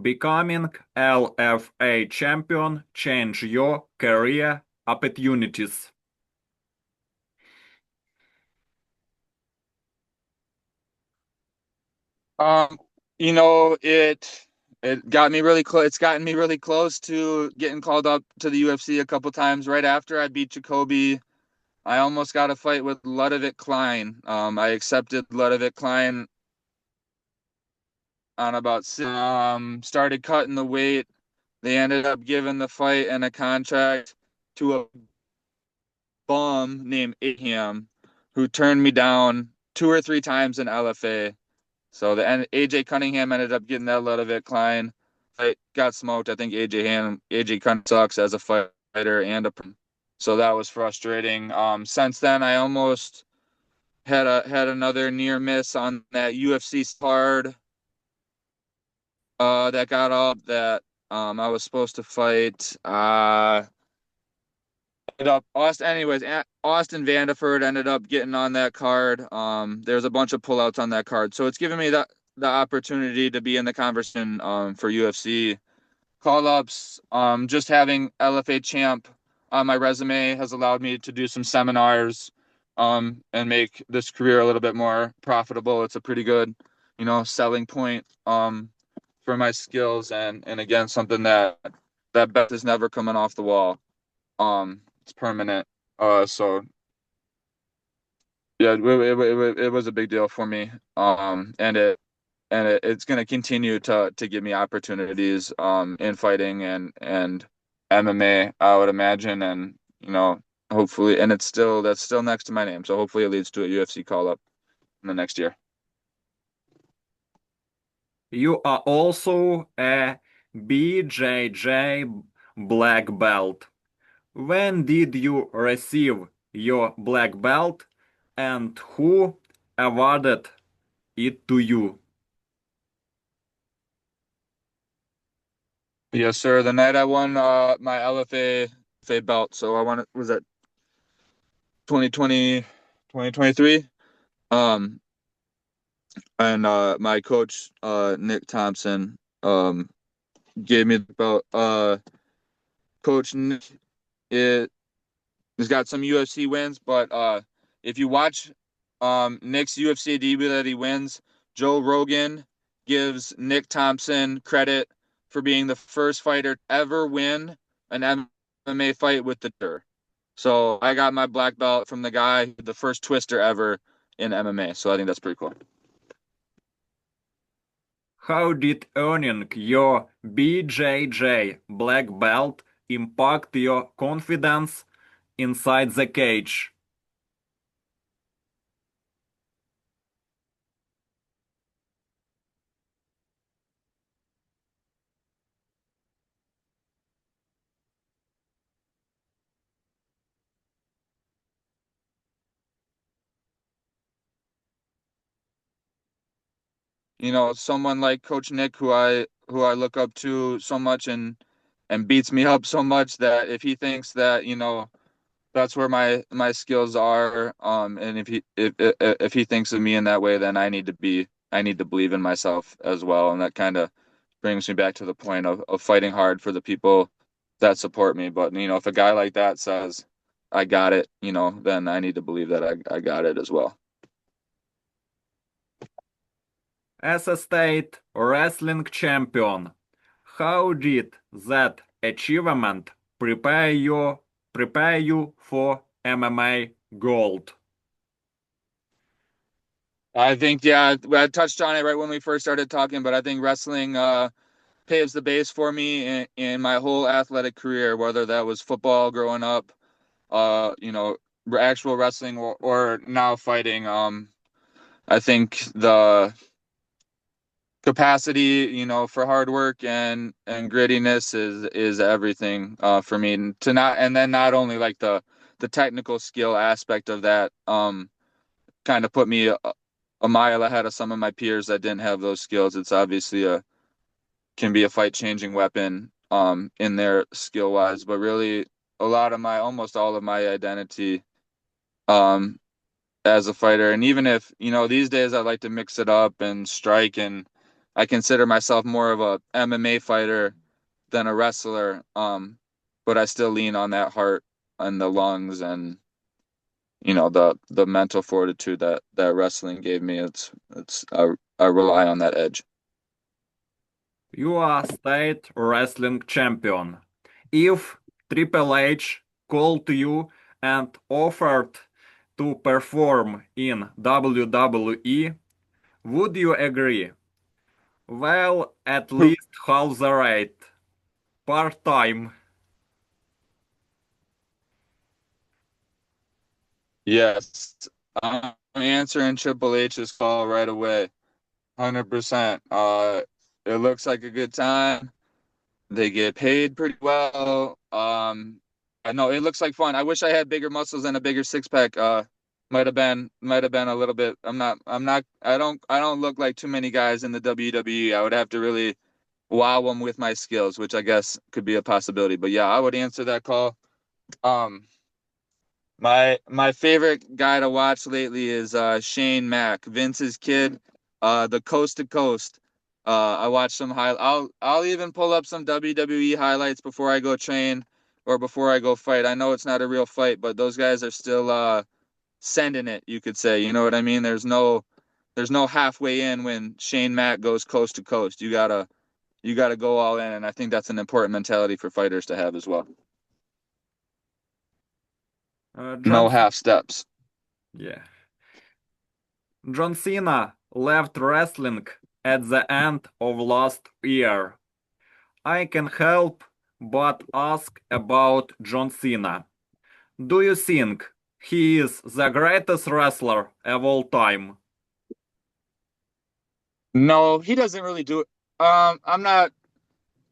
becoming LFA champion change your career opportunities? Um, it got me really close. It's gotten me really close to getting called up to the UFC a couple times. Right after I beat Jacoby, I almost got a fight with Ludovic Klein. I accepted Ludovic Klein on started cutting the weight. They ended up giving the fight and a contract to a bum named Abraham, who turned me down 2 or 3 times in LFA. So AJ Cunningham ended up getting that Ludovic Klein fight, got smoked. I think AJ kind of sucks as a fighter so that was frustrating. Since then I almost had another near miss on that UFC card that got up that I was supposed to fight. Ended up Austin Vandeford ended up getting on that card. There's a bunch of pullouts on that card, so it's given me the opportunity to be in the conversation for UFC call ups. Just having LFA champ on my resume has allowed me to do some seminars, and make this career a little bit more profitable. It's a pretty good, selling point for my skills, and again something that bet is never coming off the wall. It's permanent. So yeah, it was a big deal for me. It's going to continue to give me opportunities in fighting and MMA, I would imagine, and hopefully, and that's still next to my name, so hopefully it leads to a UFC call up in the next year. You are also a BJJ black belt. When did you receive your black belt and who awarded it to you? Yes, sir. The night I won my LFA belt, so I won it was that 2020, 2023. Um, and my coach Nick Thompson gave me the belt. Coach Nick it has got some UFC wins, but if you watch Nick's UFC debut that he wins, Joe Rogan gives Nick Thompson credit for being the first fighter to ever win an MMA fight with the twister. So I got my black belt from the guy, the first twister ever in MMA. So I think that's pretty cool. How did earning your BJJ black belt impact your confidence inside the cage? Someone like Coach Nick, who I look up to so much and beats me up so much that if he thinks that that's where my skills are. And if he thinks of me in that way, then I need to believe in myself as well. And that kind of brings me back to the point of fighting hard for the people that support me. But if a guy like that says, I got it, then I need to believe that I got it as well. As a state wrestling champion, how did that achievement prepare you for MMA gold? I think, yeah, I touched on it right when we first started talking, but I think wrestling paves the base for me in my whole athletic career, whether that was football growing up, uh, you know, actual wrestling or now fighting. I think the capacity, for hard work and grittiness is everything for me. And then not only like the technical skill aspect of that, kind of put me a mile ahead of some of my peers that didn't have those skills. It's obviously can be a fight changing weapon in there skill wise, but really almost all of my identity um as a fighter. And even if, these days I like to mix it up and strike, and I consider myself more of a MMA fighter than a wrestler. But I still lean on that heart and the lungs and the mental fortitude that wrestling gave me. I rely on that edge. You are state wrestling champion. If Triple H called you and offered to perform in WWE, would you agree? Well, at least half the rate. Part-time. Yes, I'm answering Triple H's call right away. 100%. It looks like a good time. They get paid pretty well. I know it looks like fun. I wish I had bigger muscles and a bigger six pack. Might have been a little bit. I don't look like too many guys in the WWE. I would have to really wow them with my skills, which I guess could be a possibility. But yeah, I would answer that call. Um, my favorite guy to watch lately is Shane Mack, Vince's kid, the Coast to Coast. I watch some high. I'll even pull up some WWE highlights before I go train or before I go fight. I know it's not a real fight, but those guys are still sending it. You could say, you know what I mean? There's no halfway in when Shane Mack goes coast to coast. You gotta go all in, and I think that's an important mentality for fighters to have as well. John, No half steps. yeah. John Cena left wrestling at the end of last year. I can help but ask about John Cena. Do you think he is the greatest wrestler of all time? No, he doesn't really do it. I'm not.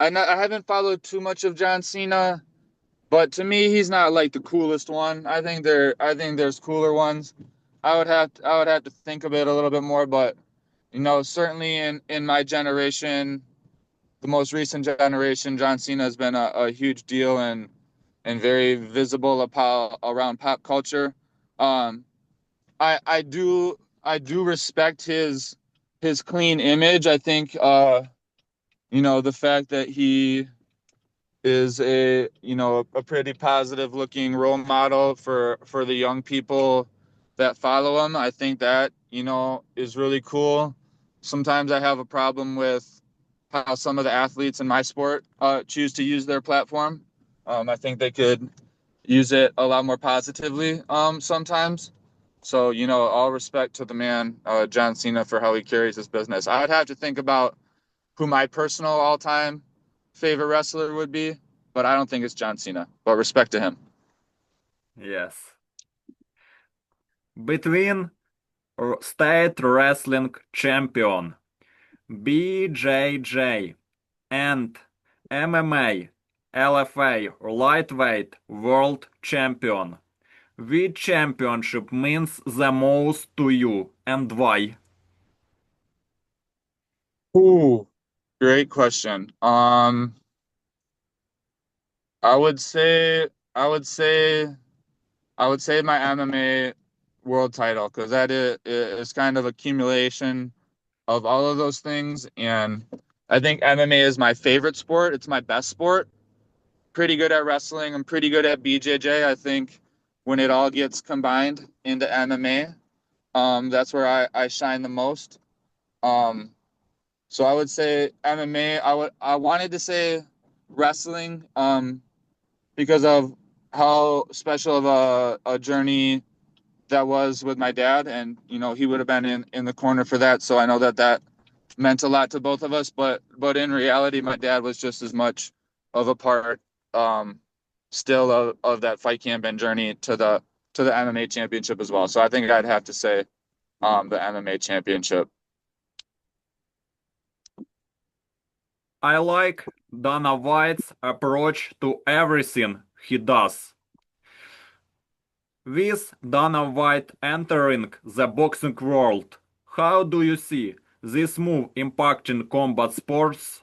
I haven't followed too much of John Cena, but to me, he's not like the coolest one. I think there's cooler ones. I would have to think of it a little bit more, but certainly in my generation, the most recent generation, John Cena has been a huge deal and very visible around pop culture. Um, I do respect his clean image. I think the fact that he is a pretty positive looking role model for the young people that follow him. I think that is really cool. Sometimes I have a problem with how some of the athletes in my sport choose to use their platform. I think they could use it a lot more positively sometimes. So all respect to the man, John Cena, for how he carries his business. I would have to think about who my personal all-time favorite wrestler would be, but I don't think it's John Cena. But respect to him. Yes. Between state wrestling champion BJJ and MMA LFA Lightweight World Champion, which championship means the most to you and why? Ooh, great question. I would say I would say my MMA world title because that is kind of accumulation of all of those things. And I think MMA is my favorite sport. It's my best sport. Pretty good at wrestling. I'm pretty good at BJJ. I think when it all gets combined into MMA, that's where I shine the most. Um, so I would say MMA. I wanted to say wrestling, because of how special of a journey that was with my dad, and he would have been in the corner for that. So I know that that meant a lot to both of us. But in reality, my dad was just as much of a part, um, still of that fight camp and journey to the MMA championship as well. So I think I'd have to say the MMA championship. I like Dana White's approach to everything he does. With Dana White entering the boxing world, how do you see this move impacting combat sports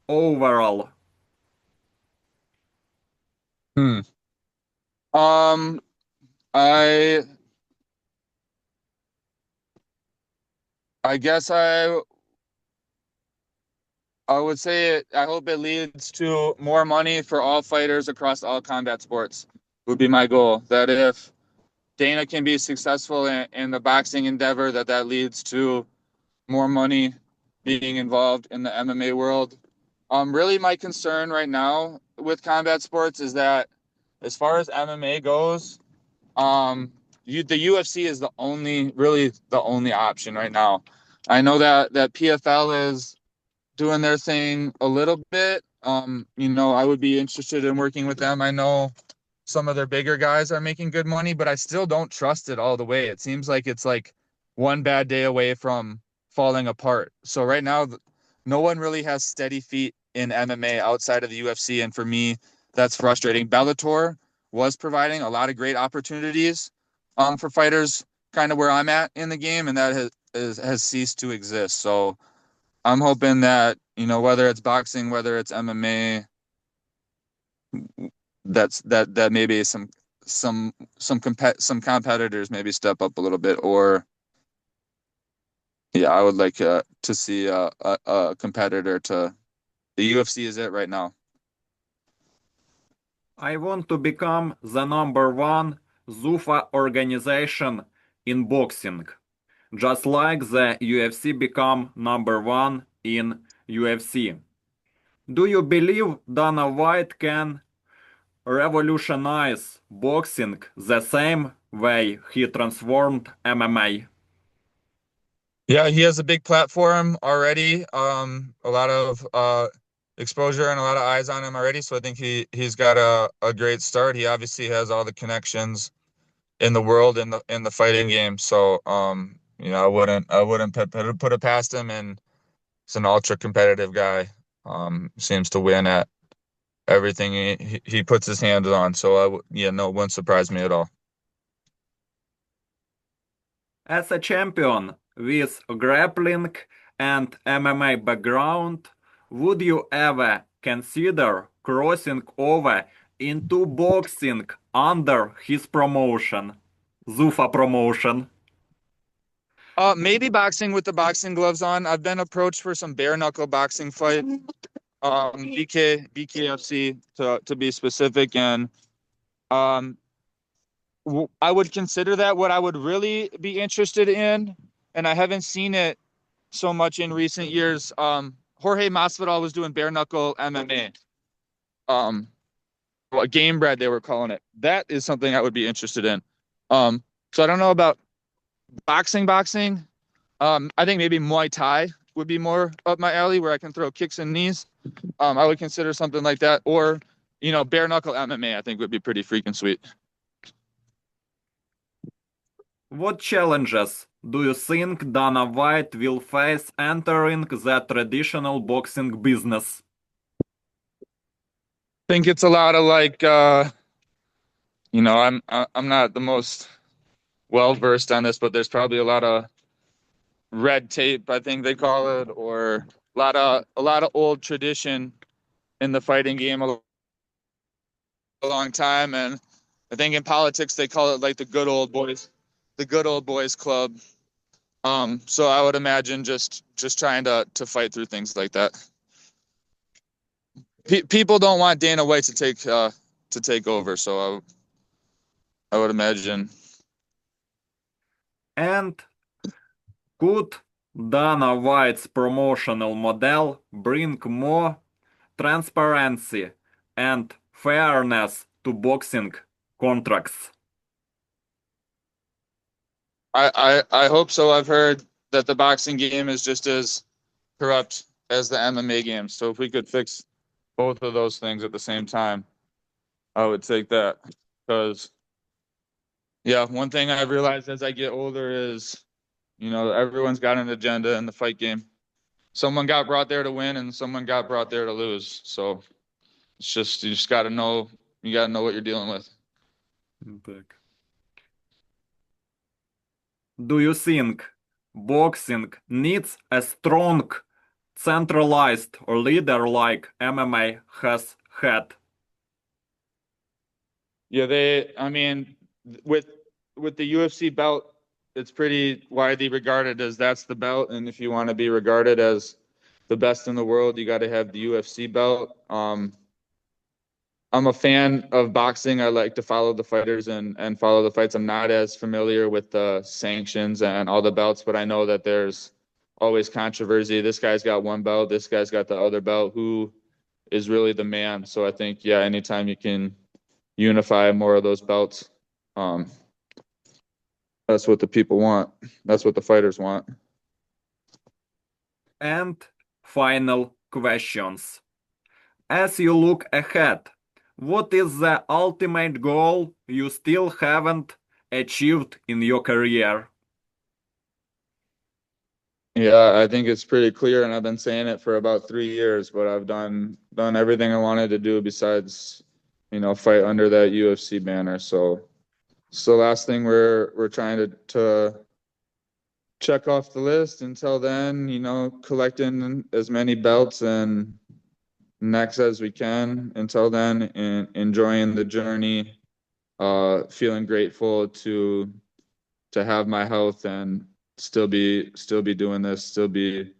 overall? Hmm. Um, I I guess I would say I hope it leads to more money for all fighters across all combat sports. Would be my goal. That if Dana can be successful in the boxing endeavor, that leads to more money being involved in the MMA world. Really, my concern right now with combat sports is that as far as MMA goes, the UFC is really the only option right now. I know that PFL is doing their thing a little bit. I would be interested in working with them. I know some of their bigger guys are making good money, but I still don't trust it all the way. It seems like it's like one bad day away from falling apart. So right now, no one really has steady feet in MMA outside of the UFC, and for me, that's frustrating. Bellator was providing a lot of great opportunities, for fighters, kind of where I'm at in the game, and that has ceased to exist. So I'm hoping that, whether it's boxing, whether it's MMA, that maybe some competitors maybe step up a little bit, or yeah, I would like to see a competitor to the UFC is it right now. I want to become the number one Zufa organization in boxing, just like the UFC become number one in UFC. Do you believe Dana White can revolutionize boxing the same way he transformed MMA? Yeah, he has a big platform already. A lot of exposure and a lot of eyes on him already. So I think he's got a great start. He obviously has all the connections in the world in the fighting game. So I wouldn't put it past him, and he's an ultra competitive guy. Seems to win at everything he puts his hands on. So yeah, no, it wouldn't surprise me at all. As a champion with grappling and MMA background, would you ever consider crossing over into boxing under his promotion, Zufa promotion? Maybe boxing with the boxing gloves on. I've been approached for some bare knuckle boxing fight, BKFC to be specific, and um, I would consider that. What I would really be interested in, and I haven't seen it so much in recent years. Jorge Masvidal was doing bare knuckle MMA. Um, well, game bread they were calling it. That is something I would be interested in. Um, so I don't know about boxing. I think maybe Muay Thai would be more up my alley, where I can throw kicks and knees. I would consider something like that, or bare knuckle MMA. I think would be pretty freaking sweet. What challenges do you think Dana White will face entering the traditional boxing business? Think it's a lot of like, I'm not the most well versed on this, but there's probably a lot of red tape, I think they call it, or a lot of old tradition in the fighting game a long time, and I think in politics they call it like the good old boys club. So I would imagine just trying to fight through things like that. People don't want Dana White to take over, so I would imagine. And could Dana White's promotional model bring more transparency and fairness to boxing contracts? I hope so. I've heard that the boxing game is just as corrupt as the MMA game. So if we could fix both of those things at the same time, I would take that. Because yeah, one thing I've realized as I get older is, everyone's got an agenda in the fight game. Someone got brought there to win and someone got brought there to lose. So it's just you just gotta know what you're dealing with. Так. Do you think boxing needs a strong, centralized leader like MMA has had? Yeah, I mean, with the UFC belt, it's pretty widely regarded as that's the belt, and if you want to be regarded as the best in the world, you got to have the UFC belt. I'm a fan of boxing. I like to follow the fighters and follow the fights. I'm not as familiar with the sanctions and all the belts, but I know that there's always controversy. This guy's got one belt, this guy's got the other belt. Who is really the man? So I think, yeah, anytime you can unify more of those belts, um, that's what the people want. That's what the fighters want. And final questions. As you look ahead, what is the ultimate goal you still haven't achieved in your career? Yeah, I think it's pretty clear, and I've been saying it for about 3 years, but I've done everything I wanted to do besides, fight under that UFC banner. So it's the last thing we're trying to check off the list. Until then, collecting as many belts and necks as we can. Until then, and enjoying the journey, feeling grateful to have my health and still be doing this, still be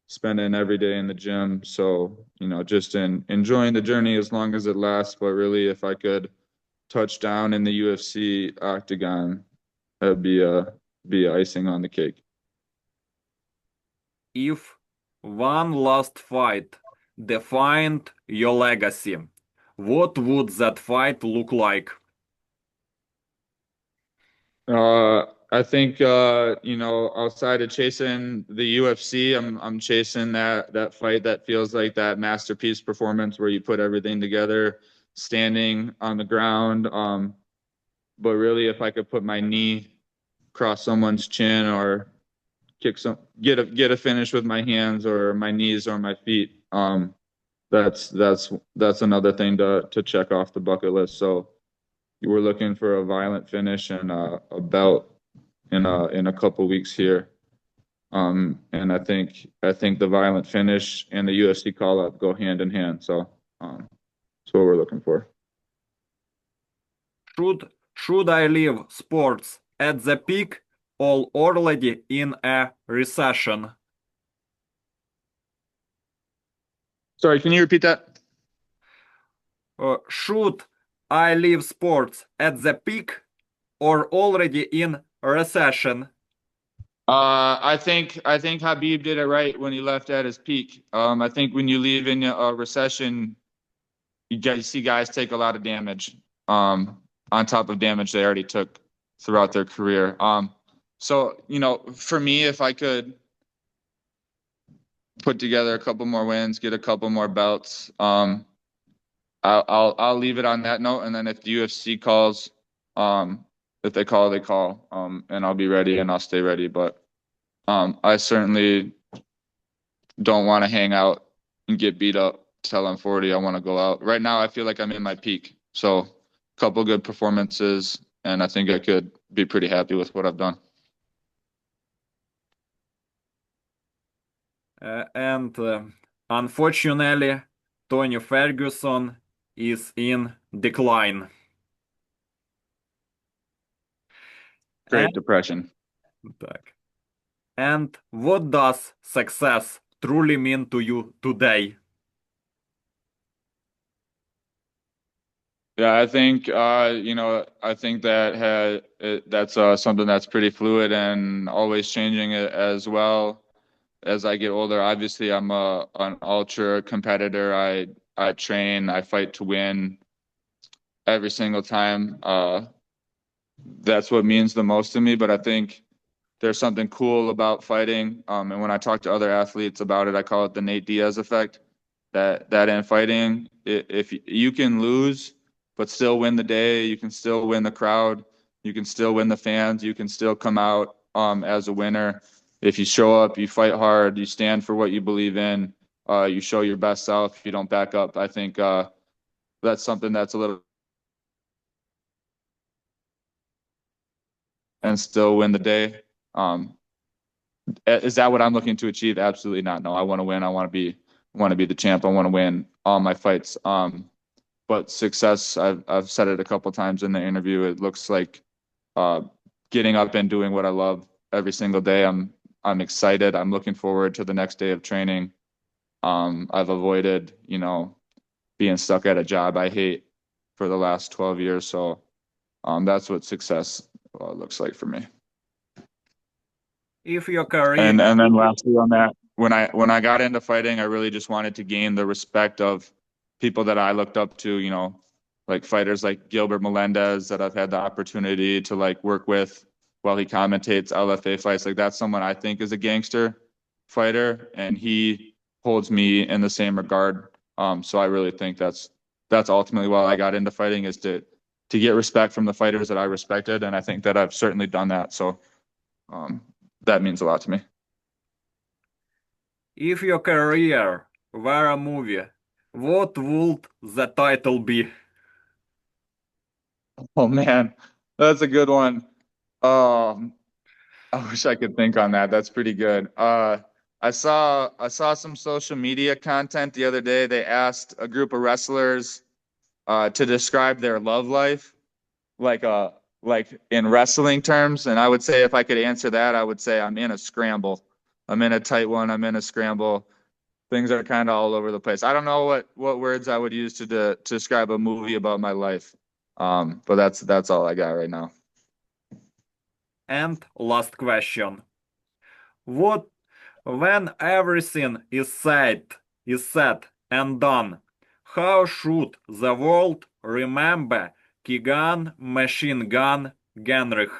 spending every day in the gym. So, just enjoying the journey as long as it lasts. But really, if I could touch down in the UFC octagon, that'd be icing on the cake. If one last fight defined your legacy, what would that fight look like? I think outside of chasing the UFC, I'm chasing that fight that feels like that masterpiece performance where you put everything together, standing on the ground. But really, if I could put my knee across someone's chin or get a finish with my hands or my knees or my feet, that's another thing to check off the bucket list. So you were looking for a violent finish and a belt in a couple weeks here. And I think the violent finish and the UFC call up go hand in hand. So that's what we're looking for. Should I leave sports at the peak or already in a recession? Sorry, can you repeat that? Should I leave sports at the peak or already in recession? I think Habib did it right when he left at his peak. I think when you leave in a recession, you see guys take a lot of damage, on top of damage they already took throughout their career. So for me, if I could put together a couple more wins, get a couple more belts, I'll leave it on that note, and then if the UFC calls, if they call, they call, and I'll be ready and I'll stay ready. But I certainly don't want to hang out and get beat up till I'm 40. I want to go out. Right now, I feel like I'm in my peak. So, a couple good performances, and I think I could be pretty happy with what I've done. And unfortunately, Tony Ferguson is in decline. And, Great Depression. так. And what does success truly mean to you today? Yeah, I think I think that's something that's pretty fluid and always changing as well as I get older. Obviously, I'm an ultra competitor. I train, I fight to win every single time. That's what means the most to me. But I think there's something cool about fighting. And when I talk to other athletes about it, I call it the Nate Diaz effect. That in fighting, if you can lose but still win the day, you can still win the crowd, you can still win the fans, you can still come out as a winner. If you show up, you fight hard, you stand for what you believe in, you show your best self, you don't back up. I think that's something that's a little and still win the day. Um, is that what I'm looking to achieve? Absolutely not. No, I want to win. I want to be the champ. I want to win all my fights. But success, I've said it a couple times in the interview. It looks like uh, getting up and doing what I love every single day. I'm excited. I'm looking forward to the next day of training. I've avoided, being stuck at a job I hate for the last 12 years. So that's what success looks like for me. If your career And then lastly on that, when I got into fighting, I really just wanted to gain the respect of people that I looked up to, like fighters like Gilbert Melendez that I've had the opportunity to like work with while he commentates LFA fights. Like that's someone I think is a gangster fighter, and he holds me in the same regard. So I really think that's ultimately why I got into fighting is to get respect from the fighters that I respected, and I think that I've certainly done that. So um, that means a lot to me. if your career were a movie, what would the title be? Oh man, that's a good one. Um, I wish I could think on that. That's pretty good. I saw some social media content the other day. They asked a group of wrestlers to describe their love life, like like in wrestling terms. And I would say if I could answer that, I would say I'm in a scramble. I'm in a tight one. I'm in a scramble. Things are kind of all over the place. I don't know what words I would use to describe a movie about my life. But that's all I got right now. And last question. What when everything is said and done, how should the world remember Kegan Machine Gun Gennrich?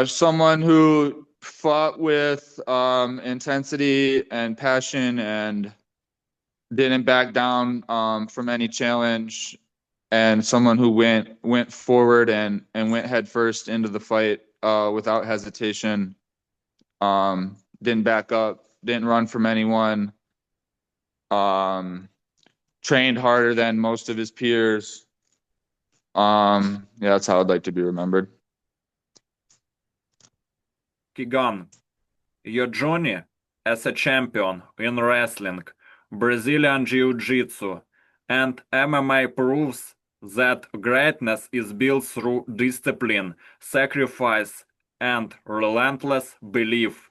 Someone who fought with intensity and passion and didn't back down from any challenge, and someone who went forward and went headfirst into the fight without hesitation. Didn't back up, didn't run from anyone. Um, Trained harder than most of his peers. Yeah, that's how I'd like to be remembered. Kegan, your journey as a champion in wrestling, Brazilian Jiu-Jitsu, and MMA proves that greatness is built through discipline, sacrifice, and relentless belief.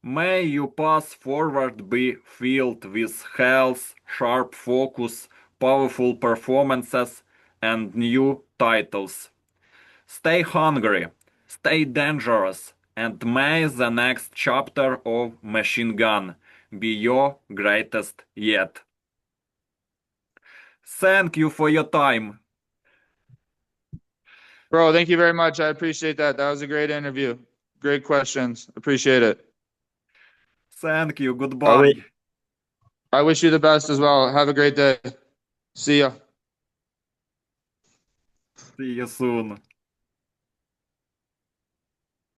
May your path forward be filled with health, sharp focus, powerful performances, and new titles. Stay hungry, stay dangerous, and may the next chapter of Machine Gun be your greatest yet. Thank you for your time. Bro, thank you very much. I appreciate that. That was a great interview. Great questions. Appreciate it. Thank you. I Goodbye. wish I wish you the best as well. Have a great day. See ya. See you soon.